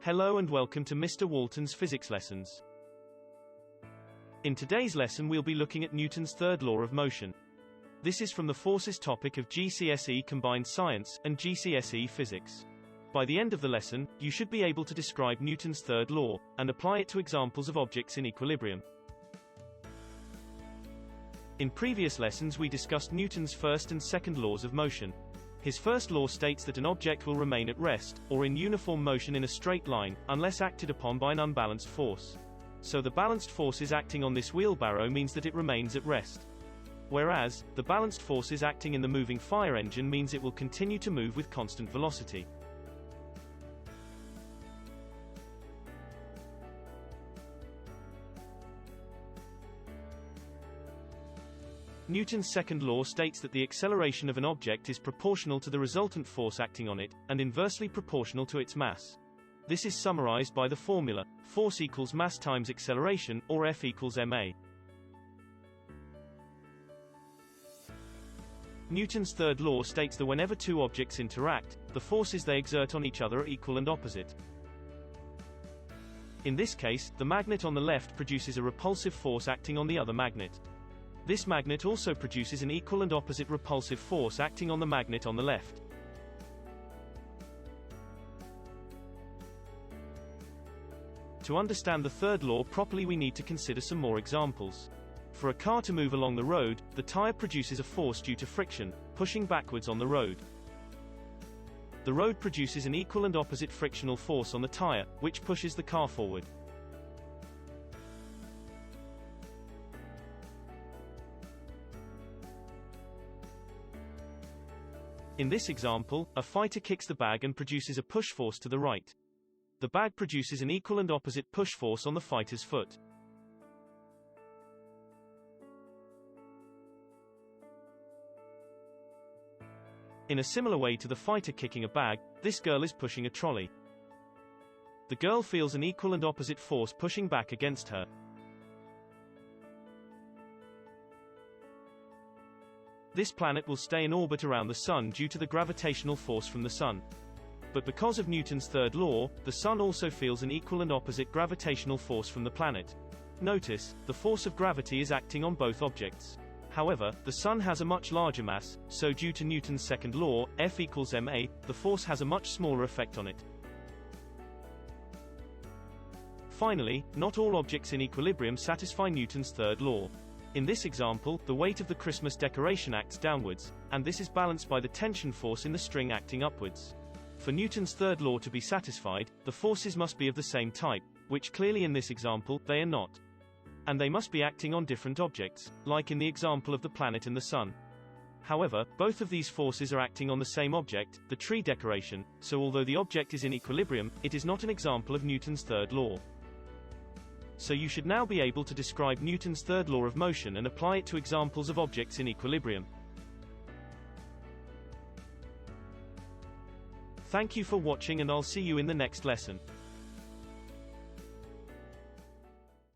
Hello and welcome to Mr. Walton's physics lessons. In today's lesson we'll be looking at Newton's third law of motion. This is from the forces topic of GCSE Combined Science and GCSE Physics. By the end of the lesson, you should be able to describe Newton's third law, and apply it to examples of objects in equilibrium. In previous lessons we discussed Newton's first and second laws of motion. His first law states that an object will remain at rest, or in uniform motion in a straight line, unless acted upon by an unbalanced force. So the balanced forces acting on this wheelbarrow means that it remains at rest. Whereas, the balanced forces acting in the moving fire engine means it will continue to move with constant velocity. Newton's second law states that the acceleration of an object is proportional to the resultant force acting on it, and inversely proportional to its mass. This is summarized by the formula, force equals mass times acceleration, or F equals ma. Newton's third law states that whenever two objects interact, the forces they exert on each other are equal and opposite. In this case, the magnet on the left produces a repulsive force acting on the other magnet. This magnet also produces an equal and opposite repulsive force acting on the magnet on the left. To understand the third law properly we need to consider some more examples. For a car to move along the road, the tire produces a force due to friction, pushing backwards on the road. The road produces an equal and opposite frictional force on the tire, which pushes the car forward. In this example, a fighter kicks the bag and produces a push force to the right. The bag produces an equal and opposite push force on the fighter's foot. In a similar way to the fighter kicking a bag, this girl is pushing a trolley. The girl feels an equal and opposite force pushing back against her. This planet will stay in orbit around the Sun due to the gravitational force from the Sun. But because of Newton's third law, the Sun also feels an equal and opposite gravitational force from the planet. Notice, the force of gravity is acting on both objects. However, the Sun has a much larger mass, so due to Newton's second law, F equals ma, the force has a much smaller effect on it. Finally, not all objects in equilibrium satisfy Newton's third law. In this example, the weight of the Christmas decoration acts downwards, and this is balanced by the tension force in the string acting upwards. For Newton's third law to be satisfied, the forces must be of the same type, which clearly in this example, they are not. And they must be acting on different objects, like in the example of the planet and the Sun. However, both of these forces are acting on the same object, the tree decoration, so although the object is in equilibrium, it is not an example of Newton's third law. So you should now be able to describe Newton's third law of motion and apply it to examples of objects in equilibrium. Thank you for watching and I'll see you in the next lesson.